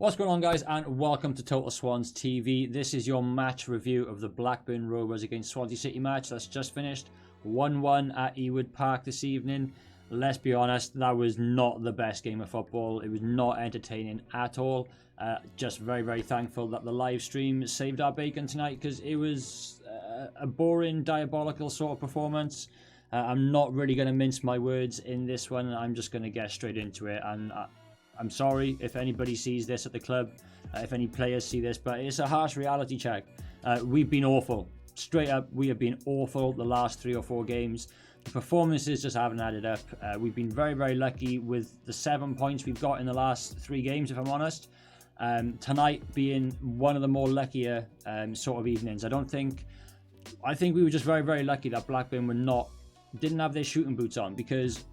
What's going on, guys, and welcome to Total Swans TV. This is your match review of the Blackburn Rovers against Swansea City match that's just finished. 1-1 at Ewood Park this evening. Let's be honest, that was not the best game of football. It was not entertaining at all. Just very, very thankful that the live stream saved our bacon tonight, because it was a boring, diabolical sort of performance. I'm not really going to mince my words in this one. I'm just going to get straight into it, and I'm sorry if anybody sees this at the club, if any players see this, but it's a harsh reality check. We've been awful. Straight up, we have been awful the last 3 or 4 games. The performances just haven't added up. We've been very, very lucky with the 7 points we've got in the last 3 games, if I'm honest. Tonight being one of the more luckier sort of evenings. I think we were just very, very lucky that Blackburn didn't have their shooting boots on, because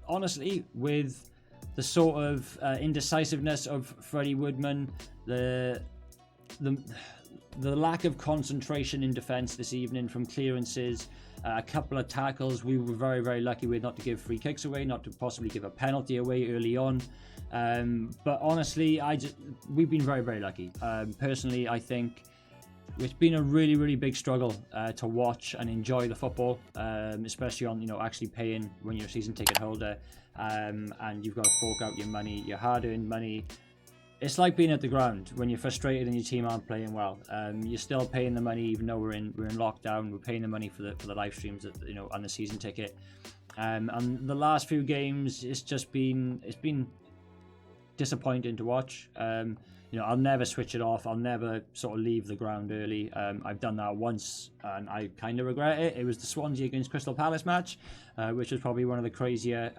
honestly, with the sort of indecisiveness of Freddie Woodman, the lack of concentration in defence this evening from clearances, a couple of tackles we were very, very lucky with not to give free kicks away, not to possibly give a penalty away early on. But honestly, we've been very, very lucky. Personally, I think it's been a really, really big struggle to watch and enjoy the football, especially on actually paying when you're a season ticket holder, and you've got to fork out your money, your hard-earned money. It's like being at the ground when you're frustrated and your team aren't playing well. You're still paying the money, even though we're in lockdown. We're paying the money for the live streams, on the season ticket. And the last few games, it's been disappointing to watch. I'll never switch it off. I'll never sort of leave the ground early. I've done that once and I kind of regret it. It was the Swansea against Crystal Palace match, which was probably one of the crazier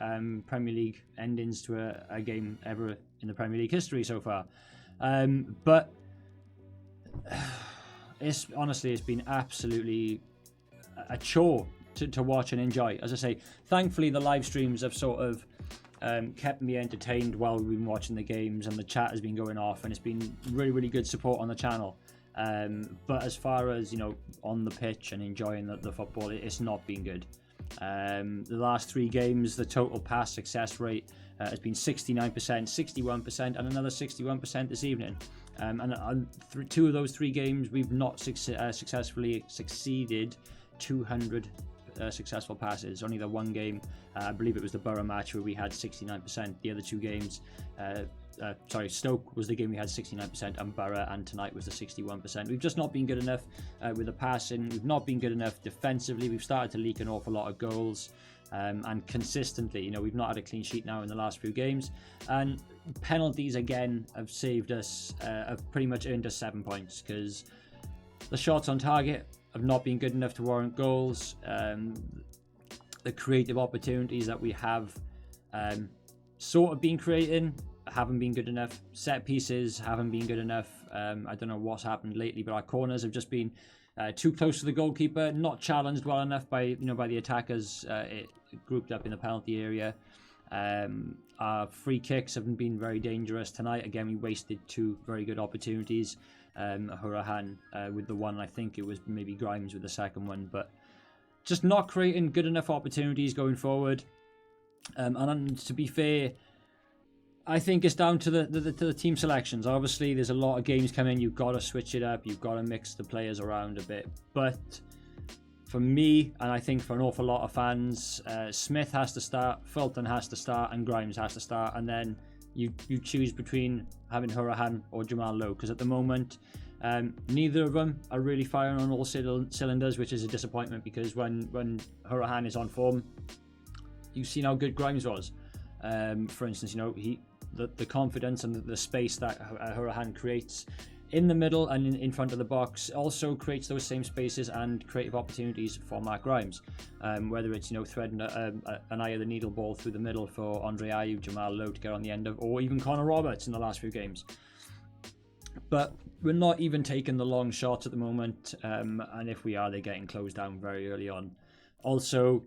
Premier League endings to a game ever in the Premier League history so far. But it's been absolutely a chore to watch and enjoy. As I say, thankfully the live streams have sort of kept me entertained while we've been watching the games, and the chat has been going off, and it's been really, really good support on the channel. But as far as on the pitch and enjoying the football, it's not been good. The last 3 games, the total pass success rate has been 69%, 61%, and another 61% this evening. And 2 of those 3 games, we've not successfully succeeded 200 successful passes. Only the one game, I believe it was the Borough match, where we had 69%. The other 2 games, Stoke was the game we had 69%, and Borough, and tonight was the 61%. We've just not been good enough with the passing. We've not been good enough defensively. We've started to leak an awful lot of goals, and consistently, we've not had a clean sheet now in the last few games. And penalties again have saved us, have pretty much earned us 7 points, because the shots on target have not been good enough to warrant goals. The creative opportunities that we have sort of been creating haven't been good enough. Set pieces haven't been good enough. I don't know what's happened lately, but our corners have just been too close to the goalkeeper, not challenged well enough by the attackers, grouped up in the penalty area. Our free kicks haven't been very dangerous tonight. Again, we wasted 2 very good opportunities. Hourahan with the one, I think it was maybe Grimes with the second one, but just not creating good enough opportunities going forward. And to be fair, I think it's down to the team selections. Obviously, there's a lot of games coming. You've got to switch it up. You've got to mix the players around a bit. But for me, and I think for an awful lot of fans, Smith has to start, Fulton has to start, and Grimes has to start, and then you choose between having Hourahan or Jamal Lowe, because at the moment, neither of them are really firing on all cylinders, which is a disappointment, because when Hourahan is on form, you've seen how good Grimes was. For instance, the confidence and the space that Hourahan creates in the middle and in front of the box also creates those same spaces and creative opportunities for Mark Grimes. Whether it's threading an eye of the needle ball through the middle for Andre Ayew, Jamal Lowe to get on the end of, or even Connor Roberts in the last few games. But we're not even taking the long shots at the moment, and if we are, they're getting closed down very early on. Also,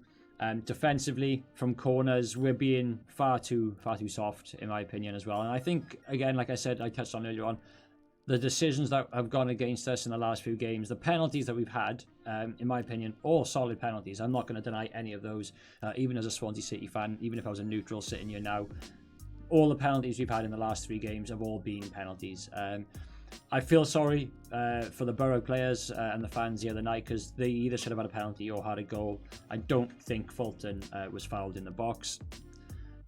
defensively from corners, we're being far too soft, in my opinion, as well. And I think, again, like I said, I touched on earlier on, the decisions that have gone against us in the last few games, the penalties that we've had, in my opinion, all solid penalties. I'm not going to deny any of those, even as a Swansea City fan, even if I was a neutral sitting here now. all the penalties we've had in the last 3 games have all been penalties. I feel sorry for the Borough players and the fans the other night, because they either should have had a penalty or had a goal. I don't think Fulton was fouled in the box.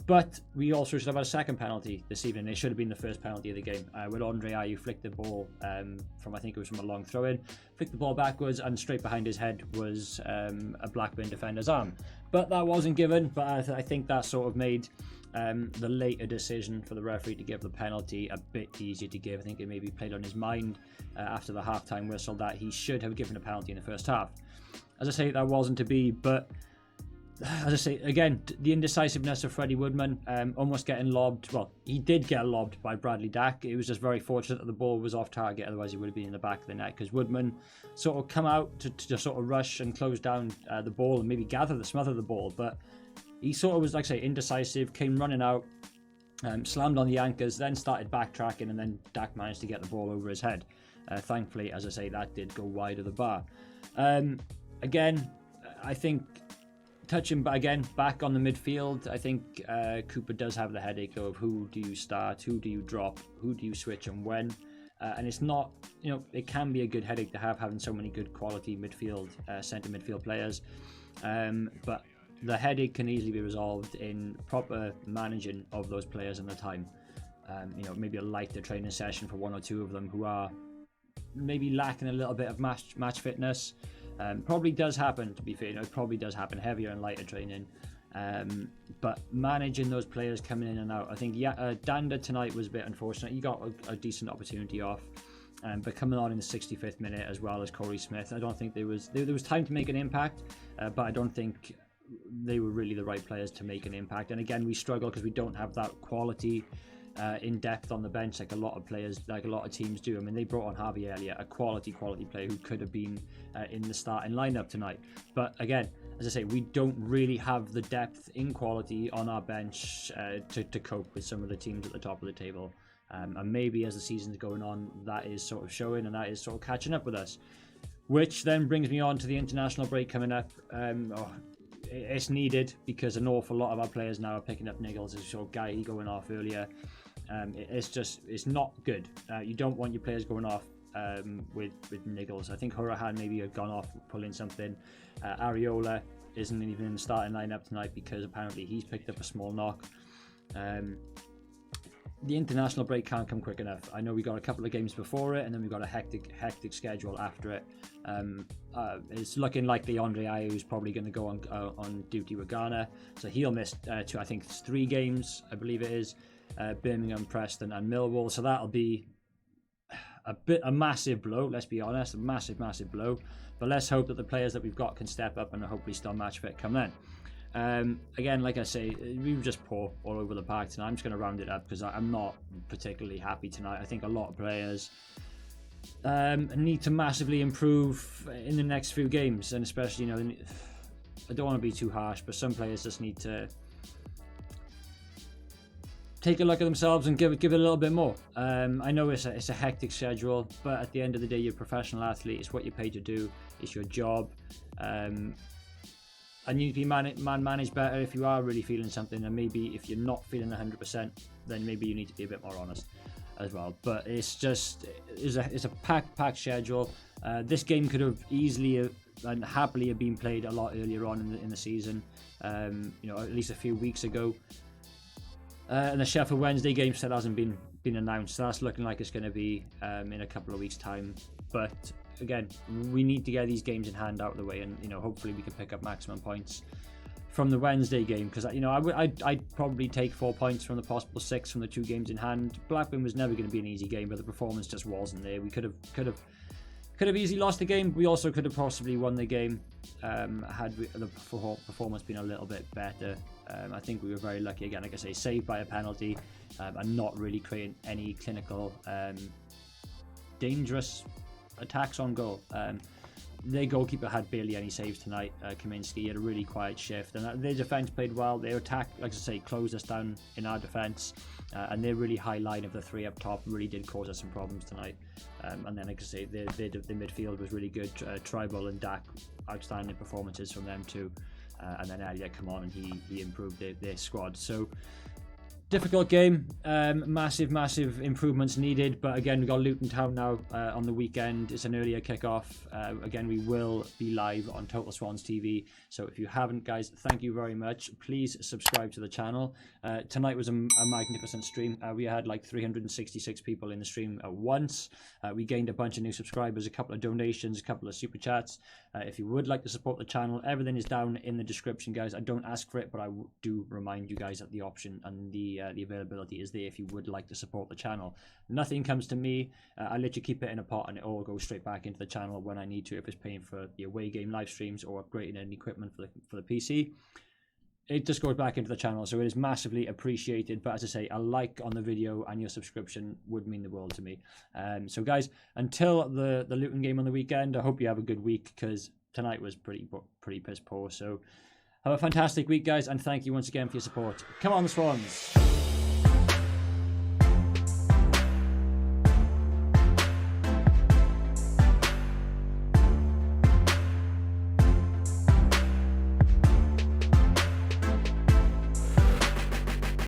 But we also should have had a second penalty this evening. It should have been the first penalty of the game, where Andre Ayew flicked the ball from, I think it was from a long throw-in, flicked the ball backwards, and straight behind his head was a Blackburn defender's arm. But that wasn't given, but I think that sort of made the later decision for the referee to give the penalty a bit easier to give. I think it maybe played on his mind after the half-time whistle that he should have given a penalty in the first half. As I say, that wasn't to be, but as I say, again, the indecisiveness of Freddie Woodman, almost getting lobbed. Well, he did get lobbed by Bradley Dack. It was just very fortunate that the ball was off target, otherwise he would have been in the back of the net, because Woodman sort of come out to sort of rush and close down the ball and maybe smother the ball, but he sort of was, like I say, indecisive, came running out, slammed on the anchors, then started backtracking, and then Dack managed to get the ball over his head. Thankfully, as I say, that did go wide of the bar. Again, I think touching again back on the midfield, I think Cooper does have the headache of who do you start, who do you drop, who do you switch, and when. And it's not, it can be a good headache to have, having so many good quality midfield, centre midfield players. But the headache can easily be resolved in proper managing of those players in the time. Maybe a lighter training session for 1 or 2 of them who are maybe lacking a little bit of match fitness. Probably does happen, to be fair. It probably does happen, heavier and lighter training. But managing those players coming in and out, I think Danda tonight was a bit unfortunate. He got a decent opportunity off, but coming on in the 65th minute as well as Corey Smith, I don't think there was time to make an impact, but I don't think they were really the right players to make an impact. And again, we struggle because we don't have that quality in depth on the bench like a lot of teams do. I mean, they brought on Harvey Elliott, a quality player who could have been in the starting lineup tonight. But again, as I say, we don't really have the depth in quality on our bench to cope with some of the teams at the top of the table. And maybe as the season's going on, that is sort of showing, and that is sort of catching up with us. Which then brings me on to the international break coming up. It's needed because an awful lot of our players now are picking up niggles, as you saw Guy going off earlier. It's not good. You don't want your players going off with niggles. I think Horahan maybe had gone off pulling something. Areola isn't even in the starting lineup tonight because apparently he's picked up a small knock. The international break can't come quick enough. I know we got a couple of games before it, and then we've got a hectic schedule after it. It's looking like the Andre Ayew is probably going to go on duty with Ghana, so he'll miss I think it's 3 games, I believe it is. Birmingham, Preston and Millwall, so that'll be a massive blow, let's be honest, a massive blow, but let's hope that the players that we've got can step up and hopefully still match fit come then. Again, like I say, we were just poor all over the park tonight. I'm just going to round it up because I'm not particularly happy tonight. I think a lot of players need to massively improve in the next few games, and especially, I don't want to be too harsh, but some players just need to take a look at themselves and give it a little bit more. I know it's a hectic schedule, but at the end of the day, you're a professional athlete. It's what you're paid to do. It's your job. And you need to be managed better if you are really feeling something, and maybe if you're not feeling 100%, then maybe you need to be a bit more honest as well. But it's a packed schedule. This game could have easily and happily have been played a lot earlier on in the season, at least a few weeks ago. And the Sheffield Wednesday game still hasn't been announced, so that's looking like it's going to be in a couple of weeks' time. But again, we need to get these games in hand out of the way, and hopefully we can pick up maximum points from the Wednesday game, because I'd probably take 4 points from the possible 6 from the 2 games in hand. Blackburn was never going to be an easy game, but the performance just wasn't there. We could have easily lost the game. We also could have possibly won the game had the performance been a little bit better. I think we were very lucky again, like I say, saved by a penalty and not really creating any clinical dangerous attacks on goal. Their goalkeeper had barely any saves tonight. Kaminsky had a really quiet shift, and their defence played well. Their attack, like I say, closed us down in our defence, and their really high line of the 3 up top really did cause us some problems tonight. And then, like I say, their midfield was really good. Tribal and Dak, outstanding performances from them too. And then Elliott come on and he improved their squad. So Difficult game, massive improvements needed, but again, we've got Luton Town now on the weekend. It's an earlier kickoff. Again, we will be live on Total Swans TV, so if you haven't, guys, thank you very much. Please subscribe to the channel. Tonight was a magnificent stream. We had like 366 people in the stream at once. We gained a bunch of new subscribers, a couple of donations, a couple of super chats. If you would like to support the channel, everything is down in the description, guys. I don't ask for it, but I do remind you guys that the option and the availability is there if you would like to support the channel. Nothing comes to me. I let you keep it in a pot and it all goes straight back into the channel when I need to, if it's paying for the away game live streams or upgrading any equipment for the PC. It just goes back into the channel, so it is massively appreciated. But as I say, a like on the video and your subscription would mean the world to me. So guys, until the Luton game on the weekend, I hope you have a good week, because tonight was pretty piss poor. So have a fantastic week, guys, and thank you once again for your support. Come on, the Swans!